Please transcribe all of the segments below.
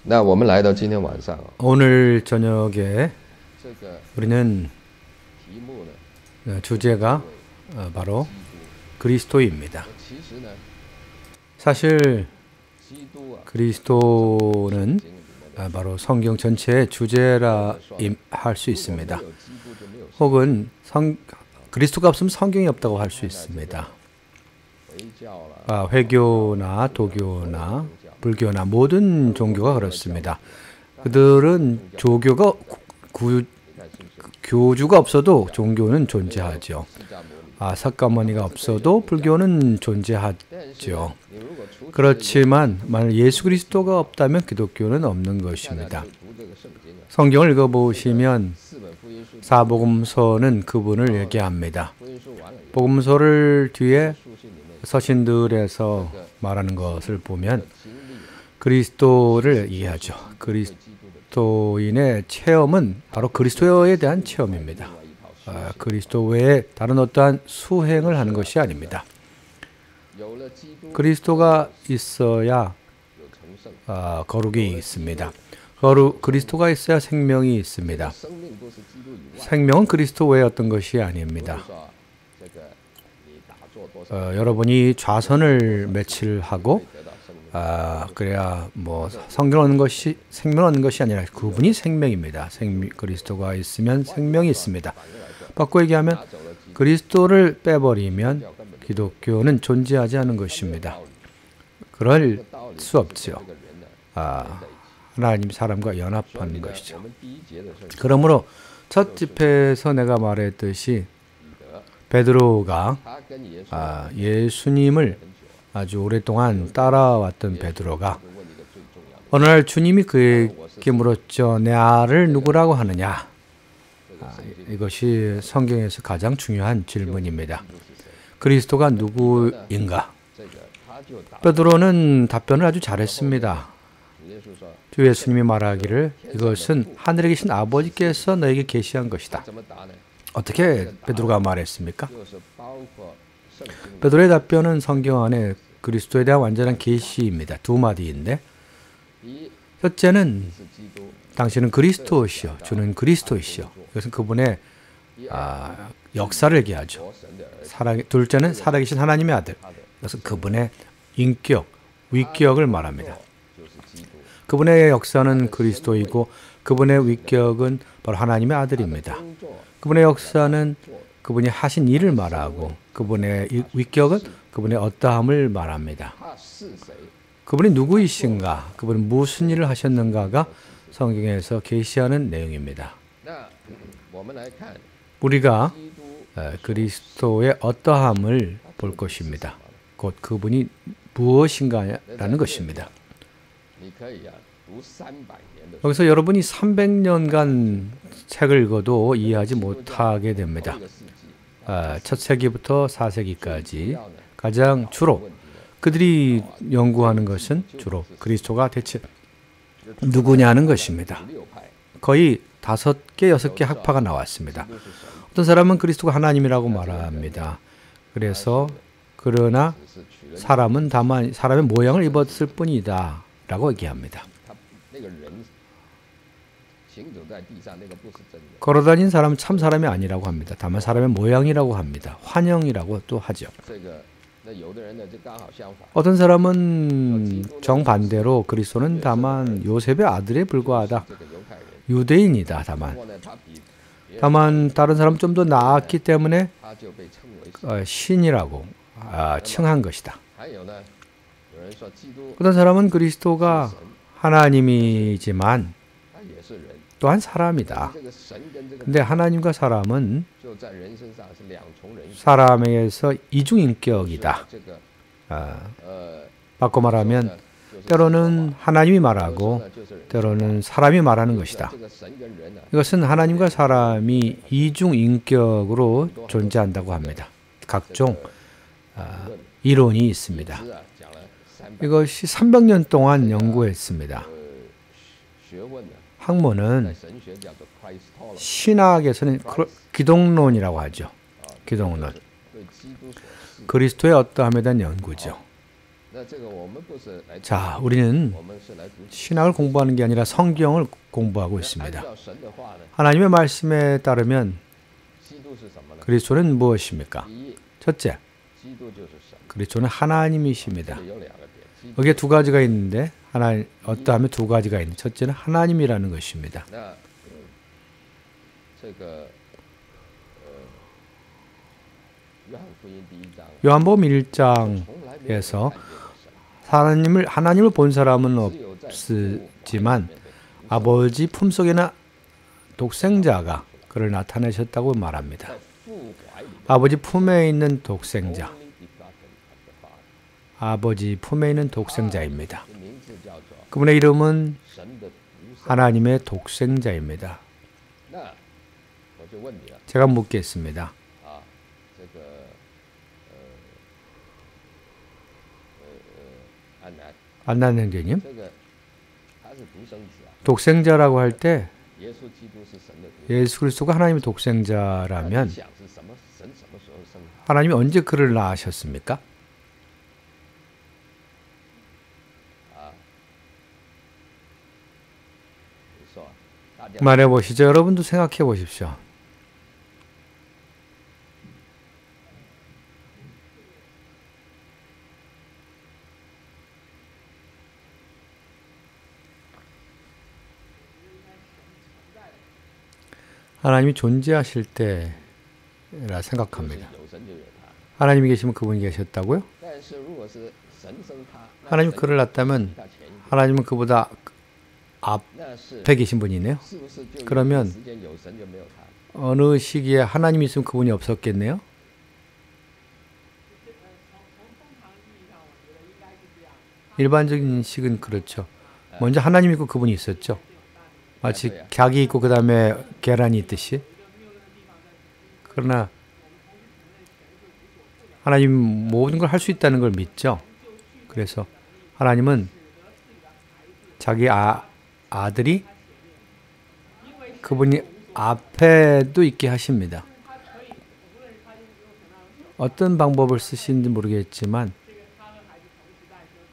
那我们来到今天晚上 오늘 저녁에 这个 우리는 题目呢， 주제가 바로 그리스도입니다. 其实呢， 사실 基督啊， 그리스도는 바로 성경 전체의 주제라 할 수 있습니다. 有基督就没有 혹은 그리스도가 없으면 성경이 없다고 할 수 있습니다. 回教了， 회교나 도교나 불교나 모든 종교가 그렇습니다. 그들은 조교가 교주가 없어도 종교는 존재하죠. 释迦牟尼。 석가모니가 없어도 불교는 존재하죠. 你如果除 그렇지만 만약 예수 그리스도가 없다면 기독교는 없는 것입니다. 读这个圣经啊， 성경을 읽어보시면 四本福音书， 사복음서는 그분을 얘기합니다. 福音书完了以后， 복음서를 뒤에 书信里面 서신들에서 말하는 것을 보면 经历 그리스도를 얘기하죠. 基督的 그리스도인의 체험은 바로 그리스도에 대한 체험입니다. 另外一套书， 그리스도 외에 다른 어떠한 수행을 하는 것이 아닙니다. 有了基督 그리스도가 있어야 有成圣， 거룩이 있습니다. 그리스도가 있어야 생명이 있습니다. 生命都是基督以外。 생명은 그리스도 외에 어떤 것이 比如 아닙니다. 说这个你打坐多少， 여러분이 좌선을 며칠 하고 得到生命。 그래야 뭐 성경 얻는 것이 생명 얻는 것이 아니라 그분이 생명입니다. 그리스도가 있으면 생명이 있습니다. 바꿔 얘기하면 拿走了基督， 그리스도를 빼버리면 기독교는 존재하지 않은 것입니다. 그럴 道理 수 없지요. 这个人呢， 하나님 사람과 연합하는 것이죠. 我们第一节的时候， 그러므로 첫 집회에서 내가 말했듯이 彼得 베드로가 他跟耶稣 예수님을 很久， 아주 오랫동안 따라왔던 베드로가 就问一个最重要的， 어느 날 주님이 그에게 물었죠. 내 아를 누구라고 하느냐? 이것이 성경에서 가장 중요한 질문입니다. 그리스도가 누구인가? 这个他就答， 베드로는 답변을 아주 잘했습니다. 主耶稣说 주 예수님이 말하기를 이것은 하늘에 계신 아버지께서 너에게 계시한 것이다. 怎么答呢？ 어떻게 베드로가 말했습니까? 就是包括圣经 베드로의 답변은 성경 안에 그리스도에 대한 완전한 계시입니다. 두 마디인데 第一 첫째는 是基督， 당신은 그리스도이시오. 주는 그리스도이시오. 이것은 그분의 역사를 얘기하죠. 活神的儿子， 둘째는 살아계신 하나님의 아들. 이것은 그분의 인격, 위격을 말합니다. 就是基督。 그분의 역사는 그리스도이고 그분의 위격은 바로 하나님의 아들입니다. 工作 그분의 역사는 그분이 하신 일을 말하고 그분의 위격은 그분의 어떠함을 말합니다. 他是谁？ 그분이 누구이신가, 그분은 무슨 일을 하셨는가가 성경에서 계시하는 내용입니다. 那我们来看 우리가 基督， 그리스도의 어떠함을 볼 것입니다. 곧 그분이 무엇인가라는 것입니다. 你可以读300年的 여기서 여러분이 300년간 책을 읽어도 이해하지 못하게 됩니다. 这个世纪， 첫 세기부터 4세기까지 要呢 가장 주로 그들이 연구하는 것은 주로 그리스도가 대체 누구냐는 것입니다. 6派， 거의 5개, 6개 학파가 나왔습니다. 都是神， 어떤 사람은 그리스도가 하나님이라고 말합니다. 그래서 그러나 只是取了 사람은 다만 사람의 모양을 입었을 뿐이다 라고 얘기합니다. 他那个人行走在地上，那个不是真的。 걸어다닌 사람은 참 사람이 아니라고 합니다. 다만 사람의 모양이라고 합니다. 환영이라고 또 하죠. 这个，那有的人呢就刚好相反， 어떤 사람은 정반대로 그리스도는 다만 요셉의 아들에 불과하다. 这个犹太人， 유대인이다. 不 다만 过呢他比别人 다만 다른 사람 좀 더 나았기 때문에 他就被称为神。 신이라고 칭한 것이다. 还有呢，有人说基督 어떤 사람은 그리스도가 하나님이지만 他也是人， 또한 사람이다. 这个神跟这个 근데 하나님과 사람은 就在人身上是两重人格。 사람에게서 이중인격이다. 这个 아, 呃， 바꿔 말하면 就是 때로는 하나님이 말하고 呢就是人 때로는 사람이 말하는 것이다. 这个神跟人呢， 이것은 하나님과 사람이 이중인격으로 존재한다고 합니다. 각종 이론이 있습니다. 是啊，讲了300 이것이 300년 동안 연구했습니다. 学问呢，在 학문은 神学叫做 Christology， 신학에서는 기독론이라고 하죠. 기독론. 对基督所示。 그리스도의 어떠함에 대한 연구죠. 자, 우리는 신학을 공부하는 게 아니라 성경을 공부하고 있습니다. 하나님의 말씀에 따르면 그리스도는 무엇입니까? 첫째, 그리스도는 하나님이십니다. 여기에 두 가지가 있는데 어떠하면 두 가지가 있는데 첫째는 하나님이라는 것입니다. 요한복음 1장에서 하나님을 본 사람은 없지만 아버지 품속에는 독생자가 그를 나타내셨다고 말합니다. 아버지 품에 있는 독생자, 아버지 품에 있는 독생자입니다. 그분의 이름은 하나님의 독생자입니다. 제가 묻겠습니다. 안난 형제님, 독생자라고 할 때 예수 그리스도가 하나님의 독생자라면 하나님이 언제 그를 낳으셨습니까? 말해보시죠. 여러분도 생각해 보십시오. 하나님이 존재하실 때라 생각합니다. 하나님이 계시면 그분이 계셨다고요? 하나님이 그를 낳았다면 하나님은 그보다 앞에 계신 분이네요. 그러면 어느 시기에 하나님이 있으면 그분이 없었겠네요? 일반적인 인식은 그렇죠. 먼저 하나님 있고 그분이 있었죠. 마치 닭이 있고 그 다음에 계란이 있듯이. 그러나 하나님 모든 걸 할 수 있다는 걸 믿죠. 그래서 하나님은 자기 아들이 그분이 앞에도 있게 하십니다. 어떤 방법을 쓰시는지 모르겠지만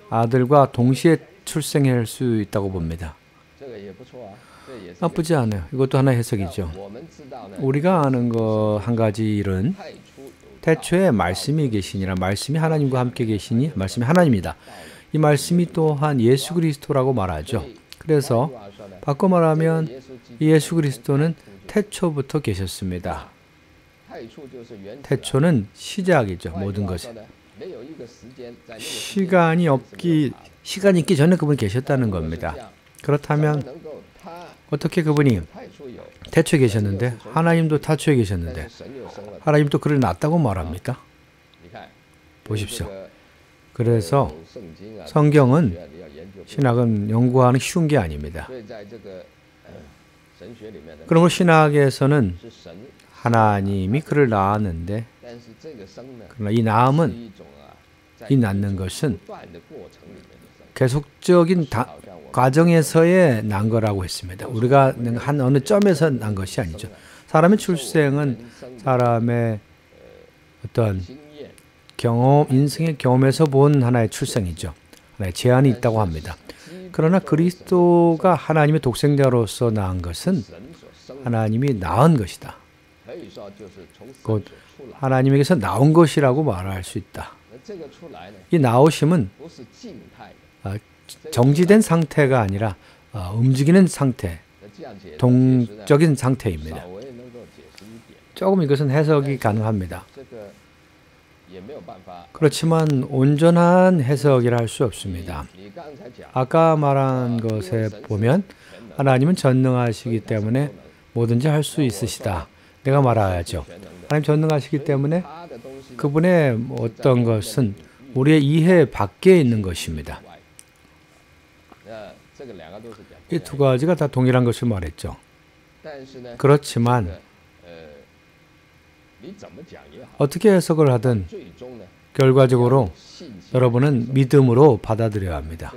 아들과 동시에 출생할 수 있다고 봅니다. 나쁘지 않아요. 이것도 하나의 해석이죠. 우리가 아는 거 한 가지 일은 태초에 말씀이 계시니라. 말씀이 하나님과 함께 계시니 말씀이 하나님이다. 이 말씀이 또한 예수 그리스도라고 말하죠. 그래서 바꿔 말하면 예수 그리스도는 태초부터 계셨습니다. 태초는 시작이죠. 모든 것에. 시간이 있기 전에 그분이 계셨다는 겁니다. 그렇다면 어떻게 그분이 태초에 계셨는데 하나님도 태초에 계셨는데 하나님도 그를 낳았다고 말합니까? 보십시오. 그래서 성경은 신학은 연구하는 쉬운 게 아닙니다. 그러므로 신학에서는 하나님이 그를 낳았는데 그러나 이 낳는 것은 계속적인 과정에서의 난 거라고 했습니다. 우리가 한 어느 점에서 난 것이 아니죠. 사람의 출생은 사람의 어떤 인생의 경험에서 본 하나의 출생이죠. 하나의 제한이 있다고 합니다. 그러나 그리스도가 하나님의 독생자로서 낳은 것은 하나님이 낳은 것이다. 곧 하나님에게서 나온 것이라고 말할 수 있다. 이 나오심은 정지된 상태가 아니라 움직이는 상태, 동적인 상태입니다. 조금 이것은 해석이 가능합니다. 그렇지만 온전한 해석이라 할 수 없습니다. 아까 말한 것에 보면 하나님은 전능하시기 때문에 뭐든지 할 수 있으시다. 내가 말해야죠. 하나님 전능하시기 때문에 그분의 어떤 것은 우리의 이해 밖에 있는 것입니다. 이 두 가지가 다 동일한 것을 말했죠. 그렇지만 어떻게 해석을 하든 결과적으로 여러분은 믿음으로 받아들여야 합니다.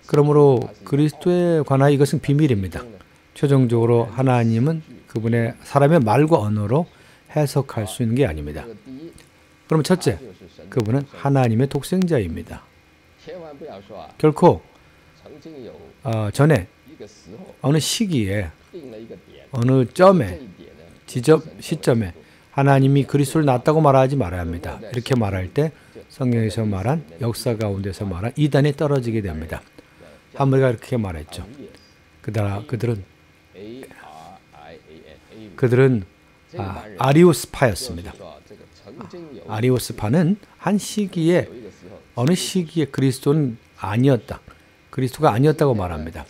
그러므로 그리스도에 관하여 이것은 비밀입니다. 최종적으로 하나님은 그분의 사람의 말과 언어로 해석할 수 있는 게 아닙니다. 그럼 첫째, 그분은 하나님의 독생자입니다. 결코 전에 어느 시기에 어느 점에 시점에 하나님이 그리스도를 낳았다고 말하지 말아야 합니다. 이렇게 말할 때 성경에서 말한 역사 가운데서 말한 이단에 떨어지게 됩니다. 한무리가 이렇게 말했죠. 그들은 아리우스파였습니다. 아리우스파는 한 시기에 어느 시기에 그리스도는 아니었다. 그리스도가 아니었다고 말합니다.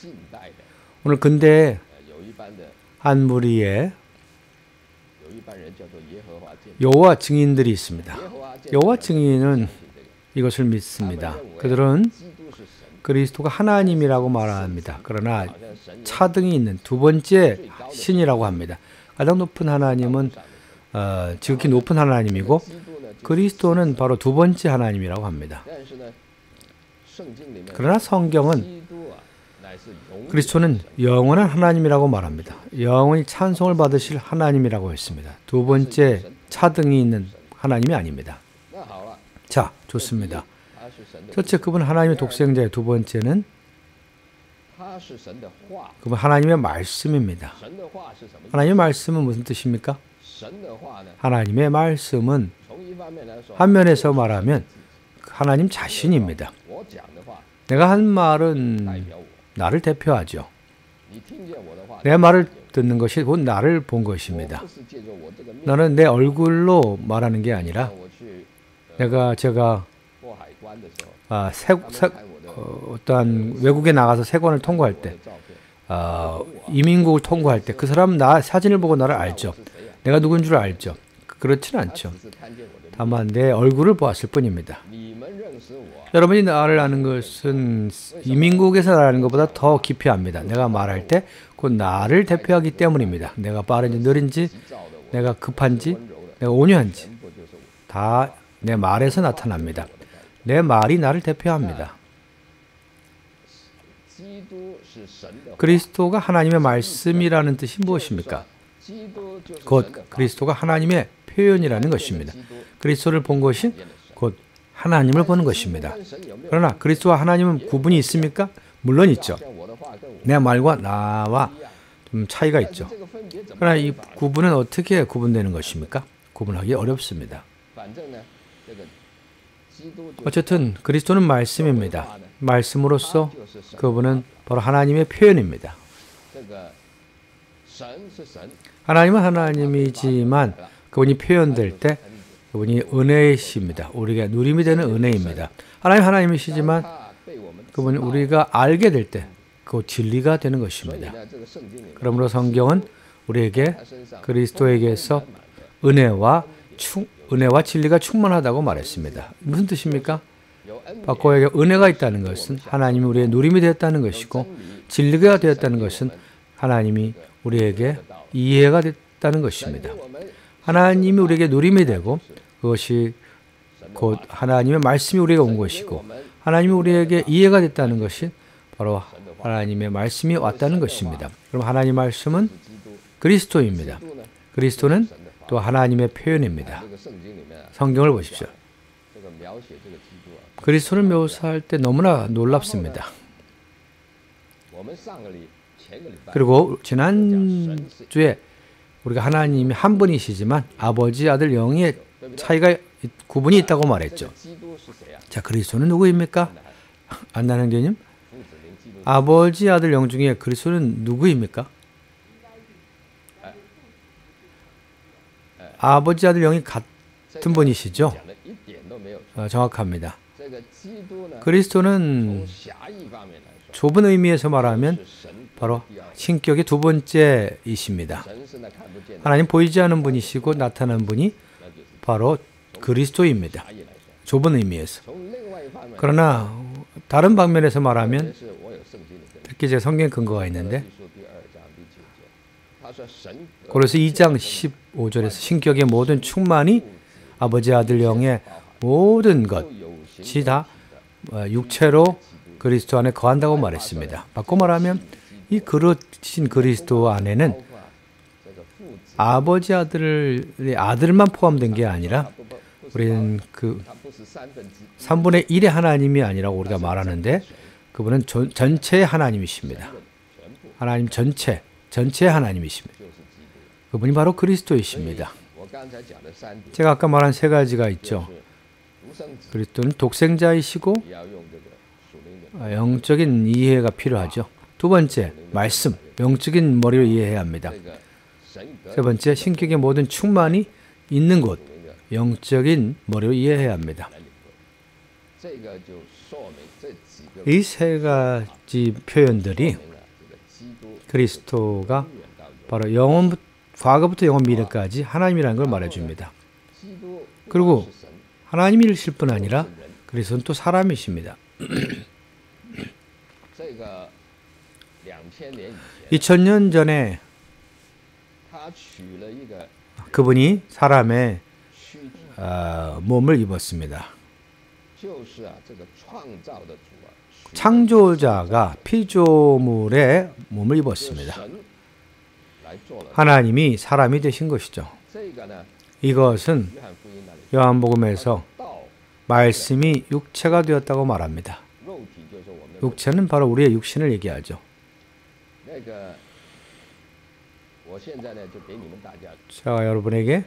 오늘 근대 한 무리에 여호와 증인들이 있습니다. 여호와 증인은 이것을 믿습니다. 그들은 그리스도가 하나님이라고 말합니다. 그러나 차등이 있는 두 번째 신이라고 합니다. 가장 높은 하나님은 지극히 높은 하나님이고 그리스도는 바로 두 번째 하나님이라고 합니다. 그러나 성경은 그리스도는 영원한 하나님이라고 말합니다. 영원히 찬송을 받으실 하나님이라고 했습니다. 두 번째 차등이 있는 하나님이 아닙니다. 자, 좋습니다. 첫째, 그분 하나님의 독생자의 두 번째는 그분 하나님의 말씀입니다. 하나님의 말씀은 무슨 뜻입니까? 하나님의 말씀은 한 면에서 말하면 하나님 자신입니다. 내가 한 말은 나를 대표하죠. 내 말을 듣는 것이 곧 나를 본 것입니다. 나는 내 얼굴로 말하는 게 아니라 제가 어떠한 외국에 나가서 세관을 통과할 때 이민국을 통과할 때 그 사람은 나 사진을 보고 나를 알죠. 내가 누군 줄 알죠. 그렇지는 않죠. 다만 내 얼굴을 보았을 뿐입니다. 여러분이 나를 아는 것은 이민국에서 나라는 것보다 더 깊이 압니다. 내가 말할 때 곧 나를 대표하기 때문입니다. 내가 빠른지 느린지, 내가 급한지, 내가 온유한지 다 내 말에서 나타납니다. 내 말이 나를 대표합니다. 그리스도가 하나님의 말씀이라는 뜻이 무엇입니까? 곧 그리스도가 하나님의 표현이라는 것입니다. 그리스도를 본 것이 곧 하나님을 보는 것입니다. 그러나 그리스도와 하나님은 구분이 있습니까? 물론 있죠. 내 말과 나와 좀 차이가 있죠. 그러나 이 구분은 어떻게 구분되는 것입니까? 구분하기 어렵습니다. 어쨌든 그리스도는 말씀입니다. 말씀으로서 그분은 바로 하나님의 표현입니다. 하나님은 하나님이지만 그분이 표현될 때 그분이 은혜이십니다. 우리가 누림이 되는 은혜입니다. 하나님 하나님이시지만 그분이 우리가 알게 될 때 그 진리가 되는 것입니다. 그러므로 성경은 우리에게 그리스도에게서 은혜와 진리가 충만하다고 말했습니다. 무슨 뜻입니까? 바꿔에게 은혜가 있다는 것은 하나님이 우리의 누림이 되었다는 것이고 진리가 되었다는 것은 하나님이 우리에게 이해가 됐다는 것입니다. 하나님이 우리에게 누림이 되고 그것이 곧 하나님의 말씀이 우리에게 온 것이고 하나님이 우리에게 이해가 됐다는 것이 바로 하나님의 말씀이 왔다는 것입니다. 그럼 하나님의 말씀은 그리스도입니다. 그리스도는 또 하나님의 표현입니다. 성경을 보십시오. 그리스도를 묘사할 때 너무나 놀랍습니다. 그리고 지난주에 우리가 하나님이 한 분이시지만 아버지, 아들, 영의 차이가 구분이 있다고 말했죠. 자, 그리스도는 누구입니까? 안나는 교님? 아버지, 아들, 영 중에 그리스도는 누구입니까? 아버지, 아들, 영이 같은 분이시죠? 정확합니다. 그리스도는 좁은 의미에서 말하면 바로 신격의 두 번째이십니다. 하나님 보이지 않는 분이시고 나타난 분이 바로 그리스도입니다. 좁은 의미에서. 그러나 다른 방면에서 말하면 특히 제 성경 근거가 있는데 고린도서 2장 15절에서 신격의 모든 충만이 아버지, 아들, 영의 모든 것이 다 육체로 그리스도 안에 거한다고 말했습니다. 바꿔 말하면 이 그릇인 그리스도 안에는 아버지, 아들만 포함된 게 아니라 우리는 그 3분의 1의 하나님이 아니라고 우리가 말하는데 그분은 전체의 하나님이십니다. 하나님 전체의 하나님이십니다. 그분이 바로 그리스도이십니다. 제가 아까 말한 세 가지가 있죠. 그리스도는 독생자이시고 영적인 이해가 필요하죠. 두 번째, 말씀, 영적인 머리로 이해해야 합니다. 세 번째, 신격의 모든 충만이 있는 곳, 영적인 머리로 이해해야 합니다. 이 세 가지 표현들이 그리스도가 바로 과거부터 영원 미래까지 하나님이라는 걸 말해줍니다. 그리고 하나님이실 뿐 아니라 그리스도는 또 사람이십니다. 2000년 전에 그분이 사람의 몸을 입었습니다. 창조자가 피조물의 몸을 입었습니다. 하나님이 사람이 되신 것이죠. 이것은 요한복음에서 말씀이 육체가 되었다고 말합니다. 육체는 바로 우리의 육신을 얘기하죠. 제가 여러분에게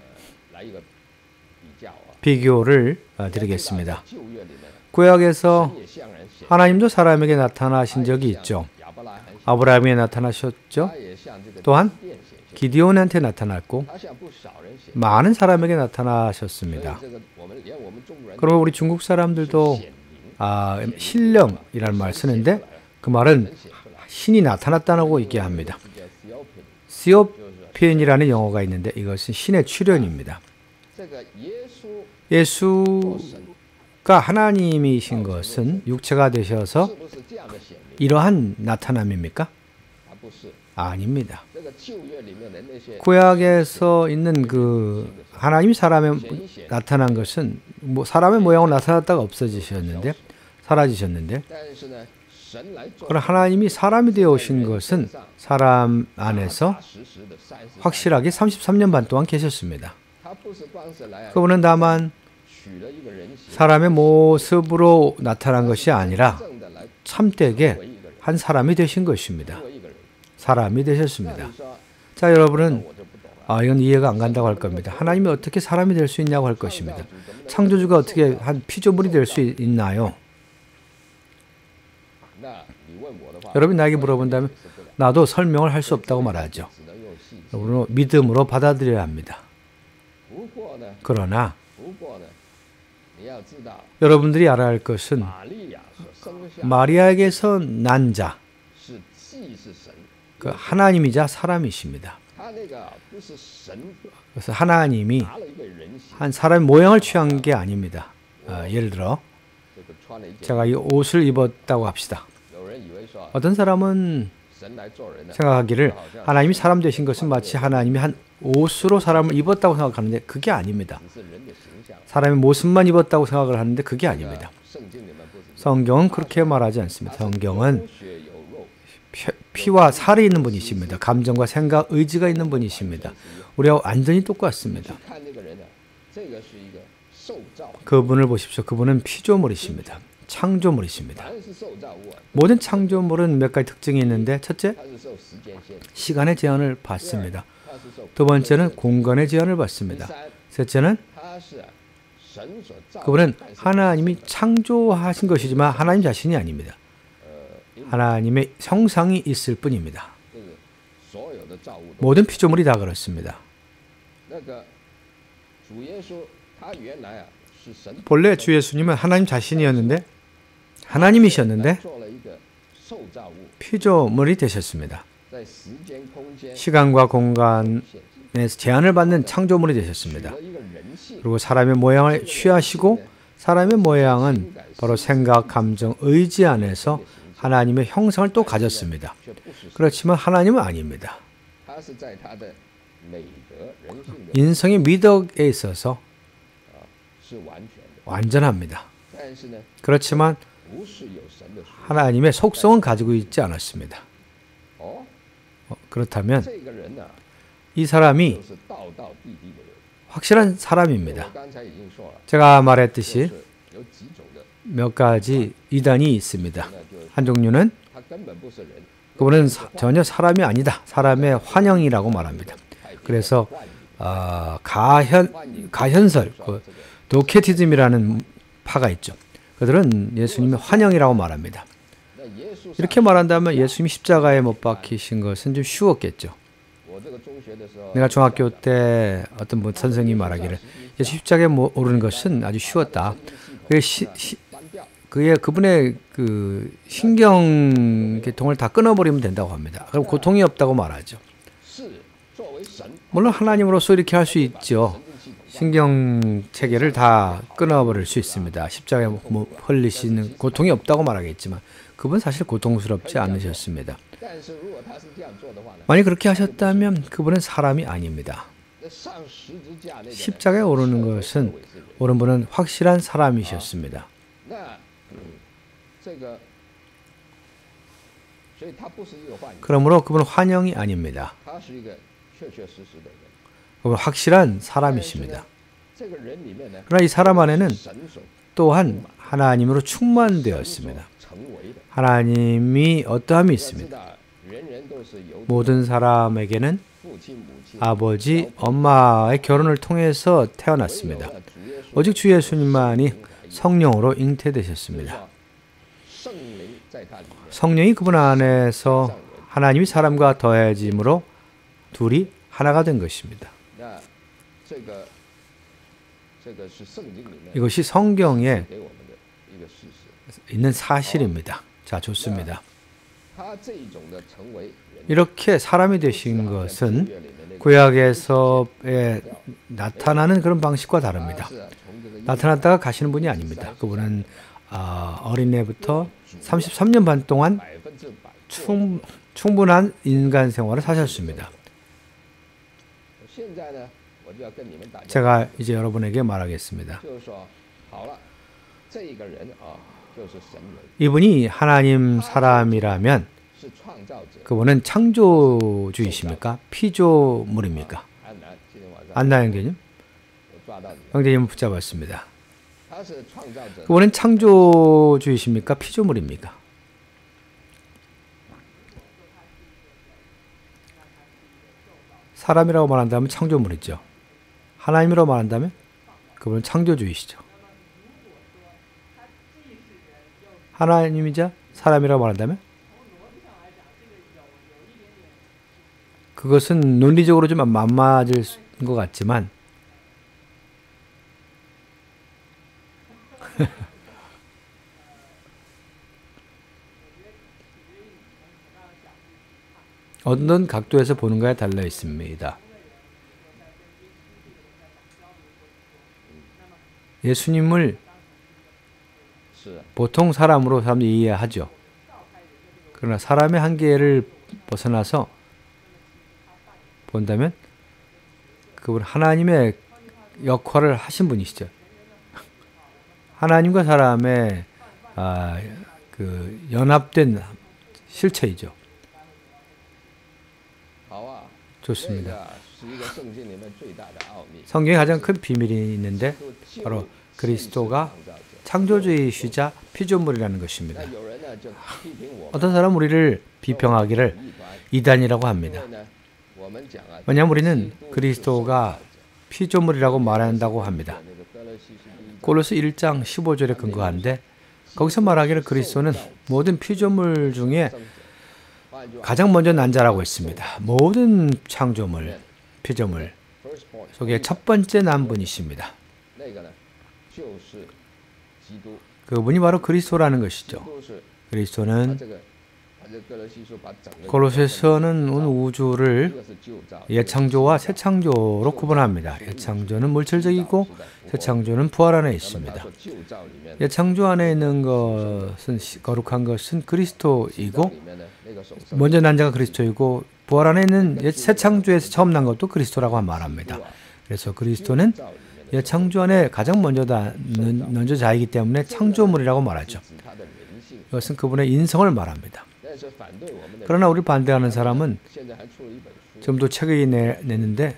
비교를 드리겠습니다. 구약에서 하나님도 사람에게 나타나신 적이 있죠. 아브라함에게 나타나셨죠. 또한 기디온한테 나타났고 많은 사람에게 나타나셨습니다. 그리고 우리 중국 사람들도 신령이라는 말을 쓰는데 그 말은 신이 나타났다고 얘기합니다. 시오피엔이라는 영어가 있는데 이것은 신의 출현입니다. 예수가 하나님이신 것은 육체가 되셔서 이러한 나타남입니까? 아닙니다. 구약에서 있는 그 하나님이 사람에 나타난 것은 사람의 모양으로 나타났다가 없어지셨는데 사라지셨는데 그럼 하나님이 사람이 되어 오신 것은 사람 안에서 확실하게 33년 반 동안 계셨습니다. 그분은 다만 사람의 모습으로 나타난 것이 아니라 참되게 한 사람이 되신 것입니다. 사람이 되셨습니다. 자, 여러분은 이건 이해가 안 간다고 할 겁니다. 하나님이 어떻게 사람이 될 수 있냐고 할 것입니다. 창조주가 어떻게 한 피조물이 될 수 있나요? 여러분이 나에게 물어본다면 나도 설명을 할 수 없다고 말하죠. 여러분은 믿음으로 받아들여야 합니다. 그러나 여러분들이 알아야 할 것은 마리아에게서 난 자, 그 하나님이자 사람이십니다. 그래서 하나님이 한 사람의 모양을 취한 게 아닙니다. 예를 들어 제가 이 옷을 입었다고 합시다. 어떤 사람은 생각하기를 하나님이 사람 되신 것은 마치 하나님이 한 옷으로 사람을 입었다고 생각하는데 그게 아닙니다. 사람의 모습만 입었다고 생각을 하는데 그게 아닙니다. 성경은 그렇게 말하지 않습니다. 성경은 피와 살이 있는 분이십니다. 감정과 생각, 의지가 있는 분이십니다. 우리와 완전히 똑같습니다. 그분을 보십시오. 그분은 피조물이십니다. 창조물이십니다. 모든 창조물은 몇 가지 특징이 있는데 첫째, 시간의 제한을 받습니다. 두 번째는 공간의 제한을 받습니다. 셋째는 그분은 하나님이 창조하신 것이지만 하나님 자신이 아닙니다. 하나님의 형상이 있을 뿐입니다. 모든 피조물이 다 그렇습니다. 본래 주 예수님은 하나님 자신이었는데 하나님이셨는데 피조물이 되셨습니다. 시간과 공간에 제한을 받는 창조물이 되셨습니다. 그리고 사람의 모양을 취하시고 사람의 모양은 바로 생각, 감정, 의지 안에서 하나님의 형상을 또 가졌습니다. 그렇지만 하나님은 아닙니다. 인성의 미덕에 있어서 완전합니다. 그렇지만 하나님의 속성은 가지고 있지 않았습니다. 그렇다면 이 사람이 확실한 我 사람입니다. 刚才已经说了， 제가 就 말했듯이 是有几种的， 몇 가지 이단이 있습니다. 那就是 한 종류는 他根本不是人， 그분은 전혀 사람이 아니다. 사람의 환영이라고 말합니다. 그래서 가현설, 도케티즘이라는 파가 있죠. 그들은 예수님의 환영이라고 말합니다. 那耶稣 이렇게 말한다면 예수님이 십자가에 못 박히신 것은 좀 쉬웠겠죠. 我这个中学的时候， 내가 중학교 때 어떤 뭐 선생님이 말하기를 예수 십자가에 오르는 것은 아주 쉬웠다. 그분의 그 신경 계통을 다 끊어버리면 된다고 합니다. 그럼 고통이 없다고 말하죠. 是作为神， 물론 하나님으로서 이렇게 할 수 있죠. 신경 체계를 다 끊어버릴 수 있습니다. 십자가에 흘리시는 고통이 없다고 말하겠지만 그분 사실 고통스럽지 않으셨습니다. 但是如果他是这样做的话呢， 만약 그렇게 하셨다면 그분은 사람이 아닙니다. 那上十字架那个人 십자가에 오르는 것은 오른 분은 확실한 사람이셨습니다. 那这个，所以他不是一个幻觉， 그러므로 그분은 환영이 아닙니다. 他是一个确确实实的人。 그분은 확실한 사람이십니다. 这个人里面呢， 그러나 이 사람 안에는 神所 또한 하나님으로 충만되었습니다. 成为的。 하나님이 어떠함이 要知 있습니다. 道，人人都是由 모든 사람에게는 父亲、母亲 아버지, 엄마의 결혼을 통해서 태어났습니다. 唯有了主耶稣 오직 주 예수님만이 성령으로 잉태되셨습니다. 圣灵在他里面， 성령이 그분 안에서 하나님이 사람과 더해짐으로 둘이 하나가 된 것입니다. 那这个是圣经里面 이것이 성경에 给我们的一个事实。 있는 사실입니다. 자, 좋습니다. 他这一种的成为人， 이렇게 사람이 되신 것은 约里面那个 구약에서 나타나는 그런 방식과 다릅니다. 是从这个 나타났다가 가시는 분이 아닙니다. 그분은 어린애부터 33년 반 동안 100%충분한 인간 생활을 사셨습니다. 现在呢，我就要跟你们打架， 제가 이제 여러분에게 말하겠습니다. 就是说，好了，这个人啊，就是神人， 이분이 하나님 사람이라면 是创造者。 그분은 창조주이십니까? 피조물입니까? 安南今天晚上 안나 형제님? 我抓到你了， 형제님을 붙잡았습니다. 他是创造者， 그분은 창조주이십니까? 피조물입니까? 사람이라고 말한다면 창조물이죠. 하나님이라고 말한다면 그분은 창조주이시죠. 하나님이자 사람이라고 말한다면 그것은 논리적으로 좀 안 맞을 것 같지만 어떤 각도에서 보는가에 달려 있습니다. 예수님을 是 보통 사람으로 사람들이 이해하죠. 그러나 사람의 한계를 벗어나서 본다면 그분 하나님의 역할을 하신 분이시죠. 하나님과 사람의 그 연합된 실체이죠. 好啊， 좋습니다. 这个是一个圣经里面最大的奥秘。 성경에 가장 큰 비밀이 있는데 바로 그리스도가 창조주이시자 피조물이라는 것입니다. 那有人呢就批评我们， 어떤 사람 우리를 비평하기를 异端， 이단이라고 因 합니다. 为呢，我们讲啊， 왜냐하면 우리는 그리스도가 피조물이라고 말한다고 합니다. 那个哥罗西书第一 골로새 1장 15절에 근거한데 거기서 말하기를 그리스도는 모든 피조물 중에 章，换一句话 가장 먼저 난 자라고 했습니다. 모든 창조물, 피조물 ，first born 속에 첫 번째 난 분이십니다. 那个呢，就是基督， 그분이 바로 그리스도라는 基 것이죠. 督是他 그리스도는 这个，他这个哥罗西书把整个 골로새서는 온 우주를 这个是旧造， 예창조와 새창조로 구분합니다. 예창조는 물질적이고 새창조는 부활 안에 那么他 있습니다. 说旧造里面， 예창조 안에 있는 것은 거룩한 것은 旧造 그리스도이고 里面呢，那个首生 먼저 난 자가 그리스도이고 부활 안에 있는 새창조에서 처음 난 것도 그리스도라고 말합니다. 그래서 그리스도는 造里面的 예창조 안에 가장 먼저 자이기 때문에 창조물이라고 말하죠. 指他的灵性， 이것은 그분의 인성을 말합니다. 但是反对我们的人， 그러나 우리 반대하는 사람은 现在还出了一本书， 지금도 책을 냈는데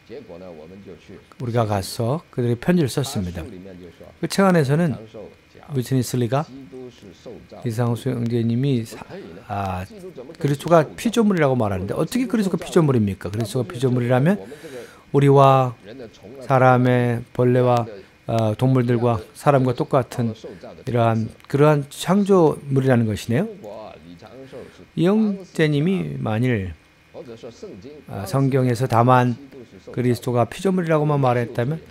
结果呢，我们就去 우리가 가서 그들의 편지를 썼습니다. 그 책 안에서는 위트니슬리가 이상수 형제님이 그리스도가 피조물이라고 말하는데 어떻게 그리스도가 피조물입니까? 그리스도가 피조물이라면 우리와 사람의 벌레와 동물들과 사람과 똑같은 그러한 창조물이라는 것이네요. 이 형제님이 만일 성경에서 다만 그리스도가 피조물이라고만 말했다면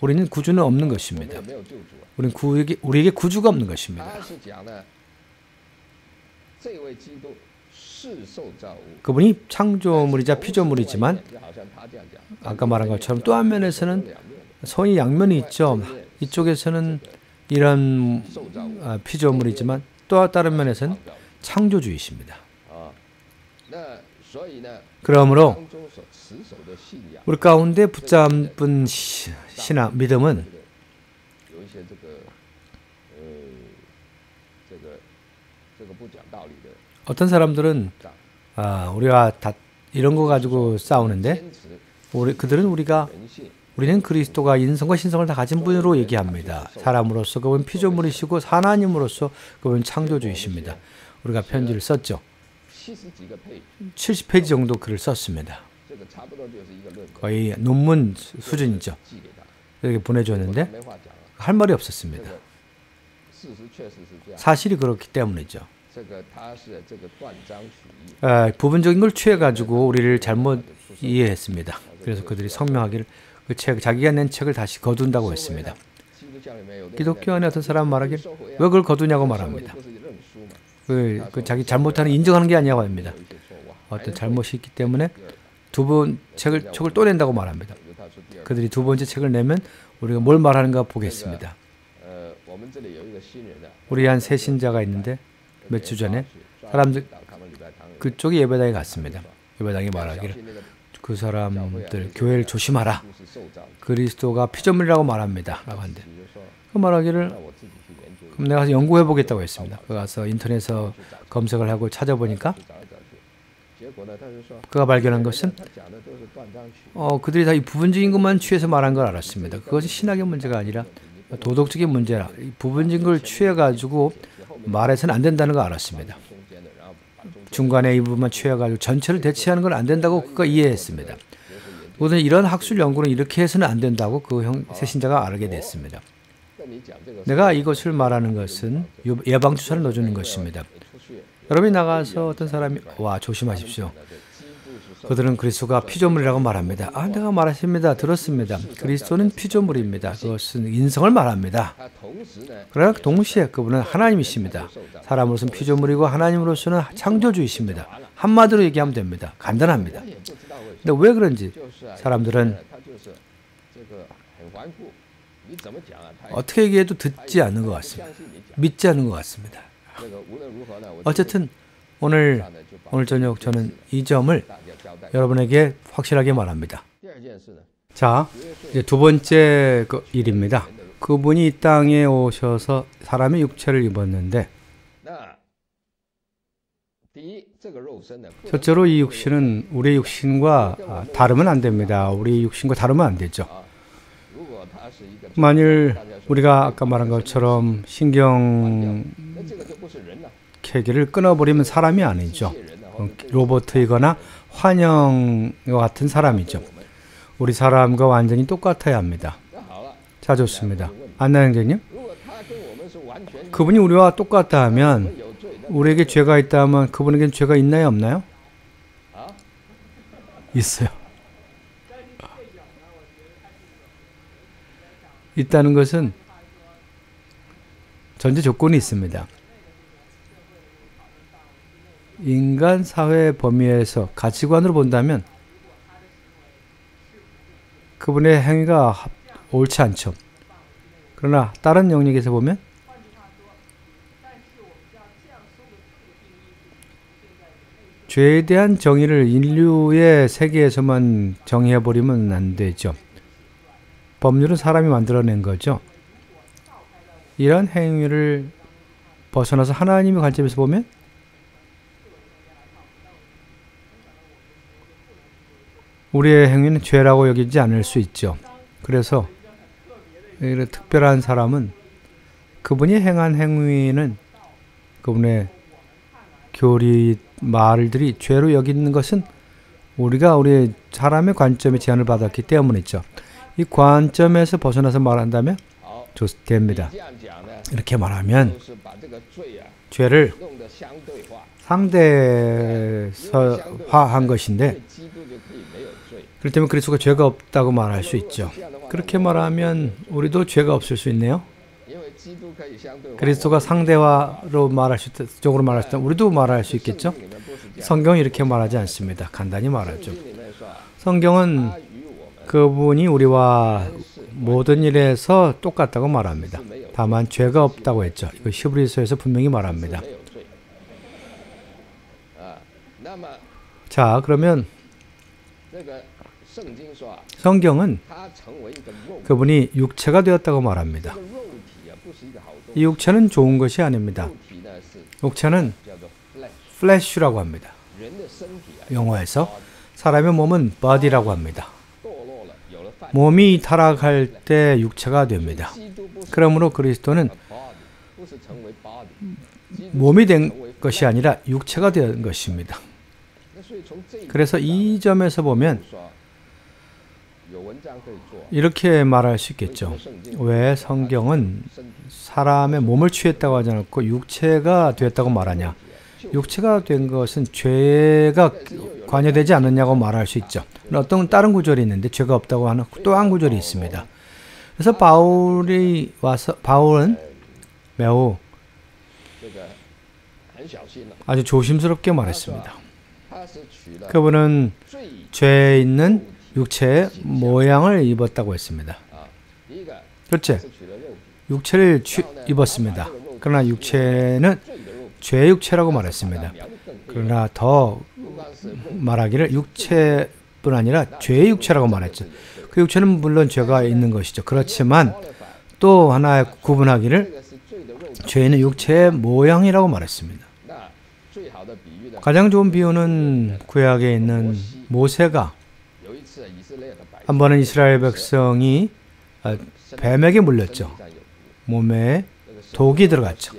우리는 구주는 없는 것입니다. 우리에게 구주가 없는 것입니다. 그분이 창조물이자 피조물이지만 아까 말한 것처럼 또 한 면에서는 선이 양면이 있죠. 이쪽에서는 이런 피조물이지만 또 다른 면에서는 창조주이십니다. 그러므로 우리 가운데 붙잡은 신앙, 믿음은 어떤 사람들은 우리가 다 이런 거 가지고 싸우는데 그들은 우리는 그리스도가 인성과 신성을 다 가진 분으로 얘기합니다. 사람으로서 그분 피조물이시고 하나님으로서 그분 창조주이십니다. 우리가 편지를 썼죠. 70페이지 정도 글을 썼습니다. 거의 논문 수준이죠. 이렇게 보내줬는데 할 말이 없었습니다. 사실이 그렇기 때문이죠. 부분적인 걸 취해가지고 우리를 잘못 이해했습니다. 그래서 그들이 성명하기를 그 책, 자기가 낸 책을 다시 거둔다고 했습니다. 기독교 안에 어떤 사람 말하기를 왜 그걸 거두냐고 말합니다. 그 자기 잘못하는 인정하는 게 아니라고 합니다. 어떤 잘못이 있기 때문에 두 번 책을 또 낸다고 말합니다. 그들이 두 번째 책을 내면 우리가 뭘 말하는가 보겠습니다. 우리 한 새 신자가 있는데 몇 주 전에 사람들 그쪽에 예배당에 갔습니다. 예배당이 말하기를 그 사람들 교회를 조심하라. 그리스도가 피조물이라고 말합니다. 라고 하는데 그 말하기를 그럼 내가 가서 연구해 보겠다고 했습니다. 그 가서 인터넷에서 검색을 하고 찾아보니까 그가 발견한 것은 그들이 다 이 부분적인 것만 취해서 말한 걸 알았습니다. 그것이 신학의 문제가 아니라 도덕적인 문제라 이 부분적인 걸 취해가지고 말해서는 안 된다는 걸 알았습니다. 중간에 이 부분만 취해가지고 전체를 대체하는 건 안 된다고 그가 이해했습니다. 모든 이런 학술 연구는 이렇게 해서는 안 된다고 그 새신자가 알게 됐습니다. 내가 이것을 말하는 것은 예방주사를 넣어주는 것입니다. 여러분이 나가서 어떤 사람이 조심하십시오. 그들은 그리스도가 피조물이라고 말합니다. 내가 말했습니다. 들었습니다. 그리스도는 피조물입니다. 그것은 인성을 말합니다. 그러나 동시에 그분은 하나님이십니다. 사람으로서는 피조물이고 하나님으로서는 창조주이십니다. 한마디로 얘기하면 됩니다. 간단합니다. 근데 왜 그런지 사람들은 어떻게 얘기해도 듣지 않는 것 같습니다. 믿지 않는 것 같습니다. 어쨌든 오늘 저녁 저는 이 점을 여러분에게 확실하게 말합니다. 자, 이제 두 번째 일입니다. 그분이 이 땅에 오셔서 사람의 육체를 입었는데 첫째로 이 육신은 우리의 육신과 다르면 안 됩니다. 우리의 육신과 다르면 안 되죠. 만일 우리가 아까 말한 것처럼 신경 계기를 끊어버리면 사람이 아니죠. 로봇이거나 환영과 같은 사람이죠. 우리 사람과 완전히 똑같아야 합니다. 자, 좋습니다. 안나 형제님, 그분이 우리와 똑같다 하면 우리에게 죄가 있다 하면 그분에게는 죄가 있나요, 없나요? 있어요. 있다는 것은 전제 조건이 있습니다. 인간 사회 범위에서 가치관으로 본다면 그분의 행위가 옳지 않죠. 그러나 다른 영역에서 보면 죄에 대한 정의를 인류의 세계에서만 정의해버리면 안 되죠. 법률은 사람이 만들어낸 거죠. 이런 행위를 벗어나서 하나님의 관점에서 보면 우리의 행위는 죄라고 여기지 않을 수 있죠. 그래서 이런 특별한 사람은 그분이 행한 행위는 그분의 교리 말들이 죄로 여기는 것은 우리가 우리 사람의 관점에 제한을 받았기 때문이죠. 이 관점에서 벗어나서 말한다면 됩니다. 이렇게 말하면 죄를 상대화한 것인데 그렇기 때문에 그리스도가 죄가 없다고 말할 수 있죠. 그렇게 말하면 우리도 죄가 없을 수 있네요. 그리스도가 상대화로 말할 수 쪽으로 말할 수 있다면 우리도 말할 수 있겠죠. 성경은 이렇게 말하지 않습니다. 간단히 말하죠. 성경은 그분이 우리와 모든 일에서 똑같다고 말합니다. 다만 죄가 없다고 했죠. 이거 히브리서에서 분명히 말합니다. 자, 그러면 성경은 그분이 육체가 되었다고 말합니다. 이 육체는 좋은 것이 아닙니다. 육체는 flesh라고 합니다. 영어에서 사람의 몸은 body라고 합니다. 몸이 타락할 때 육체가 됩니다. 그러므로 그리스도는 몸이 된 것이 아니라 육체가 된 것입니다. 그래서 이 점에서 보면 이렇게 말할 수 있겠죠. 왜 성경은 사람의 몸을 취했다고 하지 않고 육체가 되었다고 말하냐. 육체가 된 것은 죄가 관여되지 않느냐고 말할 수 있죠. 어떤 다른 구절이 있는데 죄가 없다고 하는 또 한 구절이 있습니다. 그래서 바울은 매우 아주 조심스럽게 말했습니다. 그분은 죄에 있는 육체의 모양을 입었다고 했습니다. 그렇지? 육체를 입었습니다. 그러나 육체는 죄의 육체라고 말했습니다. 그러나 더 말하기를 육체뿐 아니라 죄의 육체라고 말했죠. 그 육체는 물론 죄가 있는 것이죠. 그렇지만 또 하나 구분하기를 죄는 육체의 모양이라고 말했습니다. 가장 좋은 비유는 구약에 있는 모세가 한 번은 이스라엘 백성이 뱀에게 물렸죠. 몸에 독이 들어갔죠.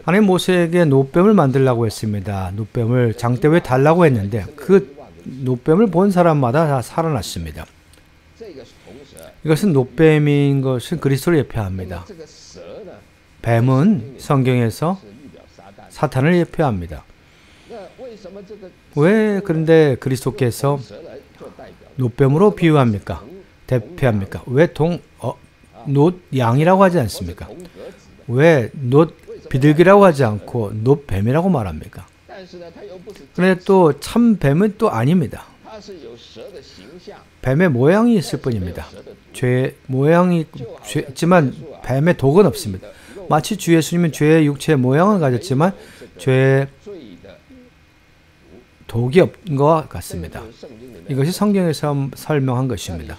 하나님 모세에게 놋뱀을 만들라고 했습니다. 놋뱀을 장대에 달라고 했는데 그 놋뱀을 본 사람마다 다 살아났습니다. 이것은 놋뱀인 것은 그리스도를 예표합니다. 뱀은 성경에서 사탄을 예표합니다. 왜 그런데 그리스도께서 놋뱀으로 비유합니까? 대표합니까? 왜 놋양이라고 하지 않습니까? 왜 비둘기라고 하지 않고 놋뱀이라고 말합니까? 그런데 또 참뱀은 또 아닙니다. 뱀의 모양이 있을 뿐입니다. 죄의 모양이 있지만 뱀의 독은 없습니다. 마치 주 예수님은 죄의 육체의 모양을 가졌지만 죄의 독이 없는 것과 같습니다. 이것이 성경에서 설명한 것입니다.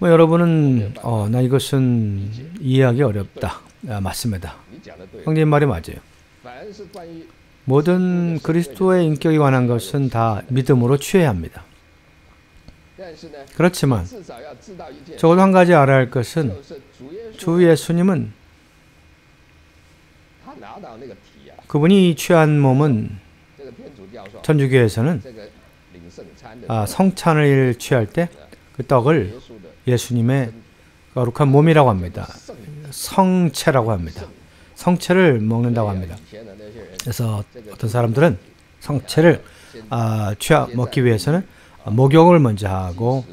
여러분은 나 이것은 이해하기 어렵다. 맞습니다. 형님 말이 맞아요. 모든 그리스도의 인격에 관한 것은 다 믿음으로 취해야 합니다. 그렇지만 적어도 한 가지 알아야 할 것은 주 예수님은 그분이 취한 몸은 천주교에서는 성찬을 취할 때 그 떡을 예수님의 거룩한 몸이라고 합니다. 성체라고 합니다. 성체를 먹는다고 합니다. 그래서 어떤 사람들은 성체를 먹기 위해서는 목욕을 먼저 하고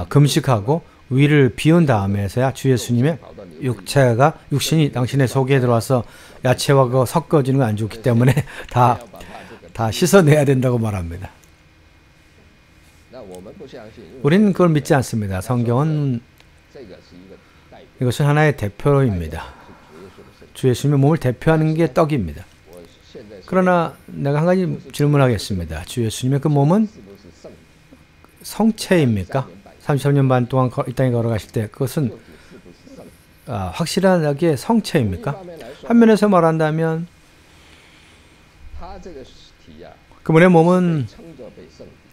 금식하고 위를 비운 다음에서야 주 예수님의 육신이 당신의 속에 들어와서 야채와 섞어지는 거 안 좋기 때문에 다 씻어내야 된다고 말합니다. 우리는 그걸 믿지 않습니다. 성경은 이것은 하나의 대표입니다. 주 예수님의 몸을 대표하는 게 떡입니다. 그러나 내가 한 가지 질문하겠습니다. 주 예수님의 그 몸은 성체입니까? 33년 반 동안 이 땅에 걸어가실 때 그것은 확실하게 성체입니까? 한 면에서 말한다면 그분의 몸은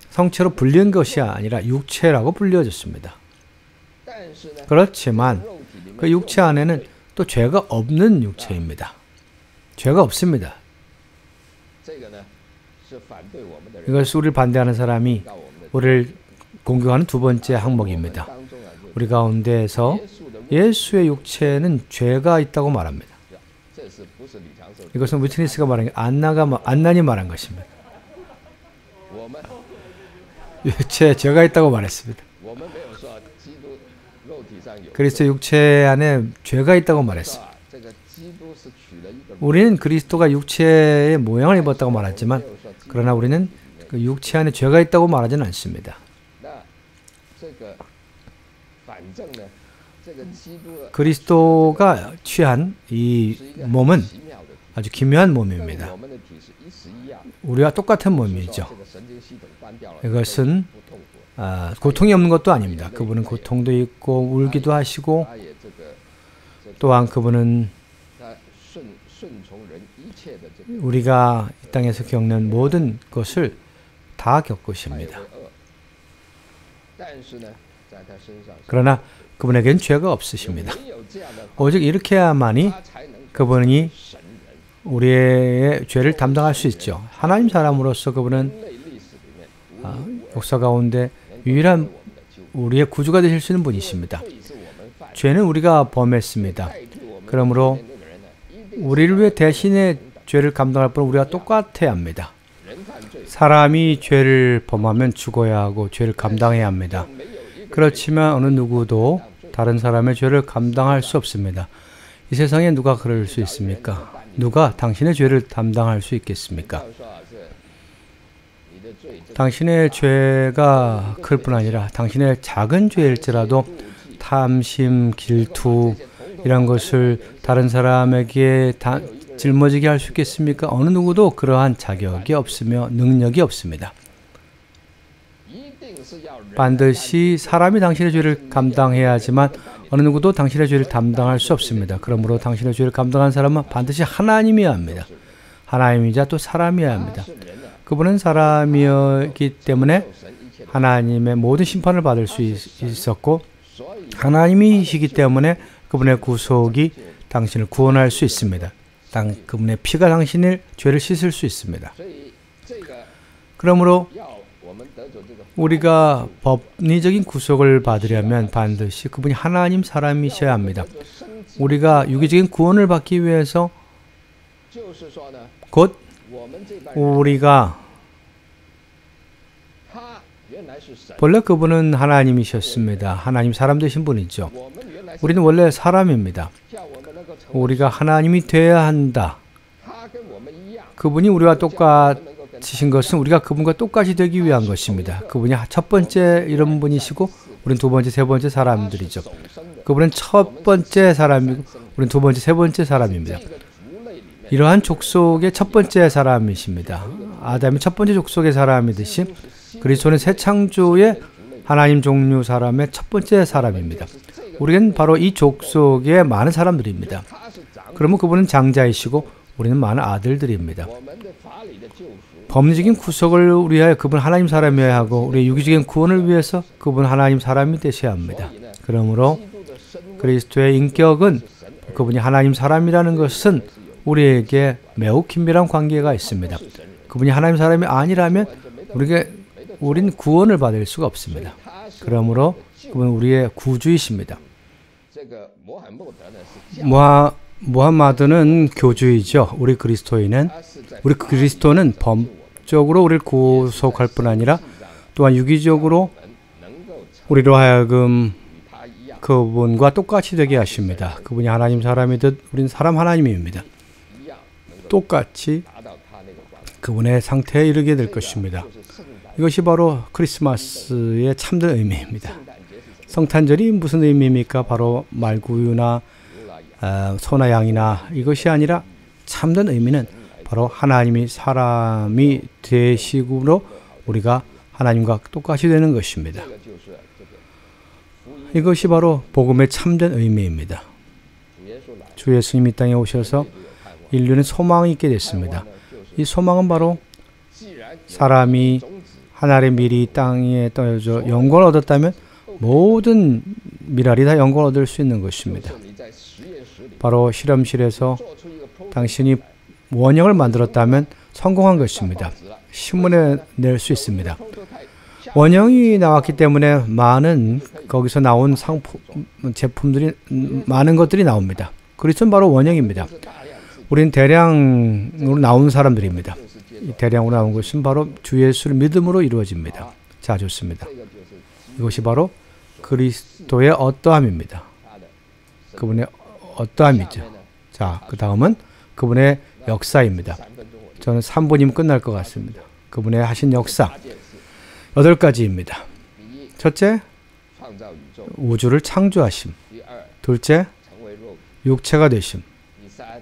성체로 불린 것이 아니라 육체라고 불려졌습니다. 그렇지만 그 육체 안에는 또 죄가 없는 육체입니다. 죄가 없습니다. 이것을 우리를 반대하는 사람이 우리를 공격하는 두 번째 항목입니다. 우리 가운데에서 예수의 육체는 죄가 있다고 말합니다. 이것은 위트니스가 말한 게 안난이 말한 것입니다. 육체에 죄가 있다고 말했습니다. 그리스도 육체 안에 죄가 있다고 말했습니다. 우리는 그리스도가 육체의 모양을 입었다고 말하지만 그러나 우리는 그 육체 안에 죄가 있다고 말하지는 않습니다. 그리스도가 취한 이 몸은 아주 기묘한 몸입니다. 우리와 똑같은 몸이죠. 이것은 고통이 없는 것도 아닙니다. 그분은 고통도 있고 울기도 하시고 또한 그분은 우리가 이 땅에서 겪는 모든 것을 다 겪으십니다. 그러나 그분에겐 죄가 없으십니다. 오직 이렇게 해야만이 그분이 우리의 죄를 담당할 수 있죠. 하나님 사람으로서 그분은 역사 가운데 유일한 우리의 구주가 되실 수 있는 분이십니다. 죄는 우리가 범했습니다. 그러므로 우리를 위해 대신에 죄를 감당할 분은 우리가 똑같아야 합니다. 사람이 죄를 범하면 죽어야 하고 죄를 감당해야 합니다. 그렇지만 어느 누구도 다른 사람의 죄를 감당할 수 없습니다. 이 세상에 누가 그럴 수 있습니까? 누가 당신의 죄를 담당할 수 있겠습니까? 당신의 죄가 클 뿐 아니라 당신의 작은 죄일지라도 탐심, 질투 이런 것을 다른 사람에게 짊어지게 할 수 있겠습니까? 어느 누구도 그러한 자격이 없으며 능력이 없습니다. 반드시 사람이 당신의 죄를 감당해야 하지만 어느 누구도 당신의 죄를 담당할 수 없습니다. 그러므로 당신의 죄를 감당한 사람은 반드시 하나님이어야 합니다. 하나님이자 또 사람이어야 합니다. 그분은 사람이었기 때문에 하나님의 모든 심판을 받을 수 있었고 하나님이시기 때문에 그분의 구속이 당신을 구원할 수 있습니다. 그분의 피가 당신의 죄를 씻을 수 있습니다. 그러므로 우리가 법리적인 구속을 받으려면 반드시 그분이 하나님 사람이셔야 합니다. 우리가 유기적인 구원을 받기 위해서 곧 우리가 원래 그분은 하나님이셨습니다. 하나님 사람 되신 분이죠. 우리는 원래 사람입니다. 우리가 하나님이 되어야 한다. 그분이 우리와 똑같으신 것은 우리가 그분과 똑같이 되기 위한 것입니다. 그분이 첫 번째 이런 분이시고 우리는 두 번째, 세 번째 사람들이죠. 그분은 첫 번째 사람이고 우리는 두 번째, 세 번째 사람입니다. 이러한 족속의 첫 번째 사람이십니다. 아담이 첫 번째 족속의 사람이듯이 그리스도는 새 창조의 하나님 종류 사람의 첫 번째 사람입니다. 우리는 바로 이 족속의 많은 사람들입니다. 그러면 그분은 장자이시고 우리는 많은 아들들입니다. 법리적인 구속을 위하여 그분 하나님 사람이어야 하고 우리의 유기적인 구원을 위해서 그분 하나님 사람이 되셔야 합니다. 그러므로 그리스도의 인격은 그분이 하나님 사람이라는 것은 우리에게 매우 긴밀한 관계가 있습니다. 그분이 하나님 사람이 아니라면 우리는 구원을 받을 수가 없습니다. 그러므로 그분은 우리의 구주이십니다. 무함마드는 교주이죠. 우리 그리스도는 법적으로 우리를 구속할 뿐 아니라 또한 유기적으로 우리로 하여금 그분과 똑같이 되게 하십니다. 그분이 하나님 사람이듯 우리는 사람 하나님입니다. 똑같이 그분의 상태에 이르게 될 것입니다. 이것이 바로 크리스마스의 참된 의미입니다. 성탄절이 무슨 의미입니까? 바로 말구유나 소나 양이나 이것이 아니라 참된 의미는 바로 하나님이 사람이 되시므로 우리가 하나님과 똑같이 되는 것입니다. 이것이 바로 복음의 참된 의미입니다. 주 예수님이 이 땅에 오셔서 인류는 소망이 있게 됐습니다. 이 소망은 바로 사람이 하나님의 미리 땅에 떨어져 영광을 얻었다면 모든 미랄이 다 영광을 얻을 수 있는 것입니다. 바로 실험실에서 당신이 원형을 만들었다면 성공한 것입니다. 신문에 낼 수 있습니다. 원형이 나왔기 때문에 많은 거기서 나온 제품들이 많은 것들이 나옵니다. 그리스도는 바로 원형입니다. 우리는 대량으로 나온 사람들입니다. 이 대량으로 나온 것은 바로 주 예수를 믿음으로 이루어집니다. 자, 좋습니다. 이것이 바로 그리스도의 어떠함입니다. 그분의 어떠함이죠. 자, 그 다음은 그분의 역사입니다. 저는 3분이면 끝날 것 같습니다. 그분의 하신 역사 8가지입니다. 첫째, 우주를 창조하심. 둘째, 육체가 되심.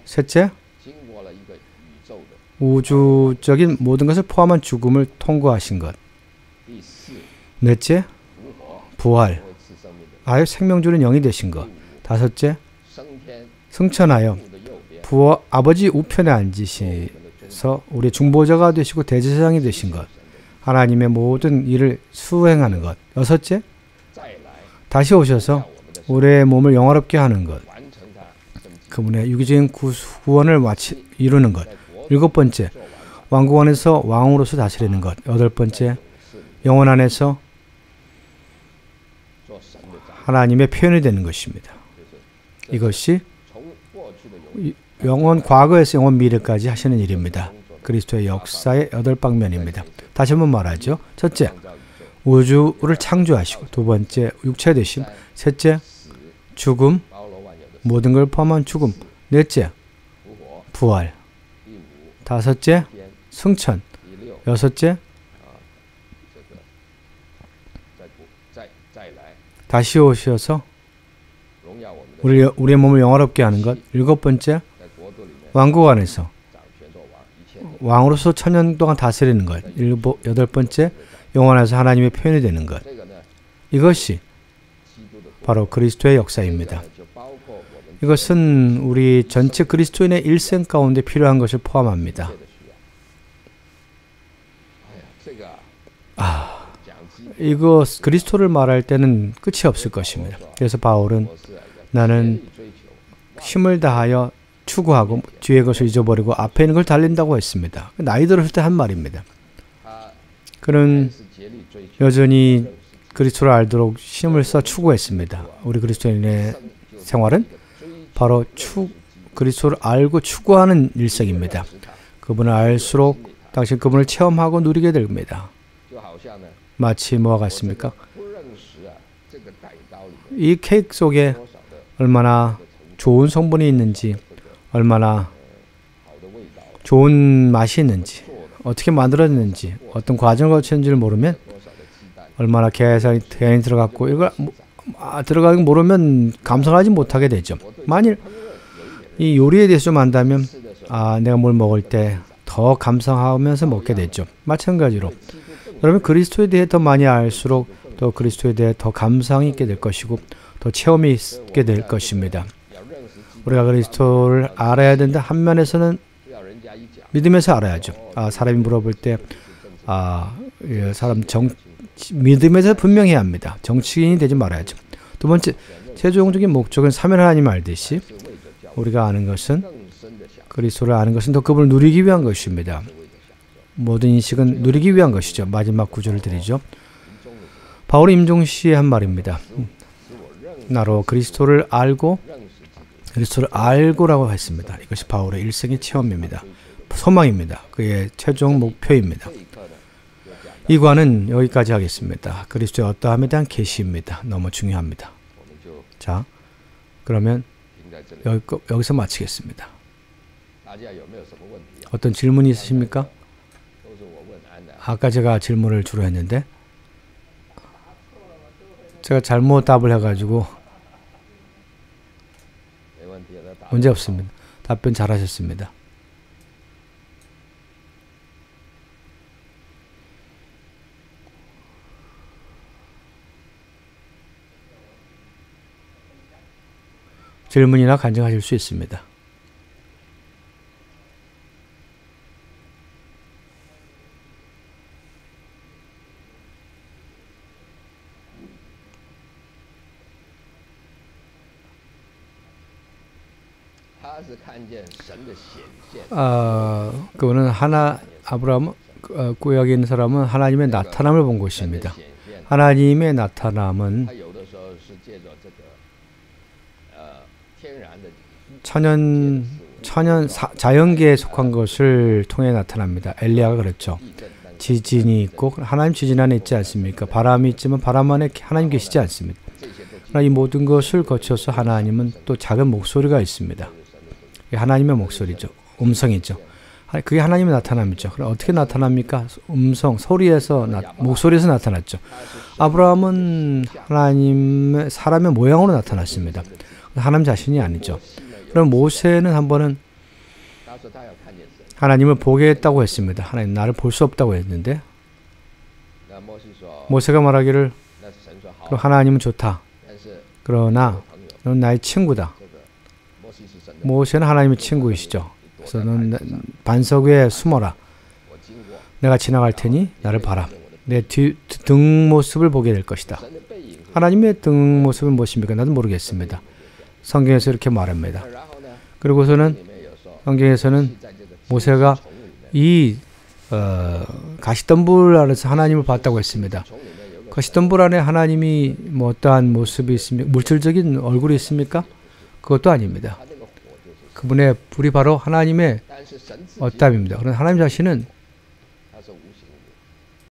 셋째, 우주적인 모든 것을 포함한 죽음을 통과하신 것. 넷째, 부활. 아예 생명 주는 영이 되신 것. 다섯째, 승천하여 아버지 우편에 앉으셔서 우리의 중보자가 되시고 대제사장이 되신 것. 하나님의 모든 일을 수행하는 것. 여섯째, 다시 오셔서 우리의 몸을 영화롭게 하는 것. 그분의 유기적인 구원을 이루는 것. 일곱 번째, 왕국 안에서 왕으로서 다스리는 것. 여덟 번째, 영혼 안에서 하나님의 표현이 되는 것입니다. 이것이 영원 과거에서 영원 미래까지 하시는 일입니다. 그리스도의 역사의 8방면입니다. 다시 한번 말하죠. 첫째, 우주를 창조하시고, 두 번째, 육체 되심, 셋째, 죽음, 모든 걸 포함한 죽음, 넷째, 부활, 다섯째, 승천, 여섯째, 다시 오셔서 우리의 몸을 영화롭게 하는 것. 일곱 번째, 왕국 안에서 왕으로서 천년 동안 다스리는 것. 여덟 번째, 영원해서 하나님의 표현이 되는 것. 이것이 바로 그리스도의 역사입니다. 이것은 우리 전체 그리스도인의 일생 가운데 필요한 것을 포함합니다. 이거 그리스도를 말할 때는 끝이 없을 것입니다. 그래서 바울은 나는 힘을 다하여 추구하고 뒤의 것을 잊어버리고 앞에 있는 걸 달린다고 했습니다. 나이 들었을 때 한 말입니다. 그는 여전히 그리스도를 알도록 힘을 써 추구했습니다. 우리 그리스도인의 생활은 바로 그리스도를 알고 추구하는 일생입니다. 그분을 알수록 당신 그분을 체험하고 누리게 됩니다. 마치 뭐와 같습니까? 이 케이크 속에 얼마나 좋은 성분이 있는지, 얼마나 좋은 맛이 있는지, 어떻게 만들어졌는지, 어떤 과정을 거쳤는지를 모르면 얼마나 계산이 들어갔고 이걸 들어가는 모르면 감상하지 못하게 되죠. 만일 이 요리에 대해서 좀 안다면 내가 뭘 먹을 때 더 감상하면서 먹게 되죠. 마찬가지로 여러분 그리스도에 대해 더 많이 알수록 또 그리스도에 대해 더 감상이 있게 될 것이고 더 체험이 있게 될 것입니다. 우리가 그리스도를 알아야 된다. 한 면에서는 믿음에서 알아야죠. 사람이 물어볼 때 사람 믿음에서 분명해야 합니다. 정치인이 되지 말아야죠. 두 번째, 최종적인 목적은 삼위 하나님 알듯이 우리가 아는 것은 그리스도를 아는 것은 더 그분을 누리기 위한 것입니다. 모든 인식은 누리기 위한 것이죠. 마지막 구절을 드리죠. 바울이 임종시에 한 말입니다. 나로 그리스도를 알고라고 했습니다. 이것이 바울의 일생의 체험입니다. 소망입니다. 그의 최종 목표입니다. 이 관은 여기까지 하겠습니다. 그리스도의 어떠함에 대한 계시입니다. 너무 중요합니다. 자, 그러면 여기서 마치겠습니다. 어떤 질문이 있으십니까? 아까 제가 질문을 주로 했는데 제가 잘못 답을 해가지고 문제 없습니다. 답변 잘하셨습니다. 질문이나 간증하실 수 있습니다. 그거는 아브라함 구약에 있는 사람은 하나님의 나타남을 본 것입니다. 하나님의 나타남은 자연계에 속한 것을 통해 나타납니다. 엘리야가 그랬죠. 지진이 있고 하나님 지진 안에 있지 않습니까? 바람이 있지만 바람 안에 하나님 계시지 않습니다. 그러나 이 모든 것을 거쳐서 하나님은 또 작은 목소리가 있습니다. 하나님의 목소리죠. 음성이죠. 그게 하나님의 나타남이죠. 그럼 어떻게 나타납니까? 음성, 목소리에서 나타났죠. 아브라함은 사람의 모양으로 나타났습니다. 하나님 자신이 아니죠. 그럼 모세는 한 번은 하나님을 보게 했다고 했습니다. 하나님 나를 볼 수 없다고 했는데 모세가 말하기를 그럼 하나님은 좋다. 그러나 넌 나의 친구다. 모세는 하나님의 친구이시죠. 그래서 넌 반석 위에 숨어라. 내가 지나갈 테니 나를 봐라. 내 등 모습을 보게 될 것이다. 하나님의 등 모습은 무엇입니까? 나도 모르겠습니다. 성경에서 이렇게 말합니다. 그리고서는 성경에서는 모세가 이 가시덤불 안에서 하나님을 봤다고 했습니다. 가시덤불 안에 하나님이 뭐 어떠한 모습이 있습니까? 물질적인 얼굴이 있습니까? 그것도 아닙니다. 그분의 불이 바로 하나님의 어땀입니다. 그러나 하나님 자신은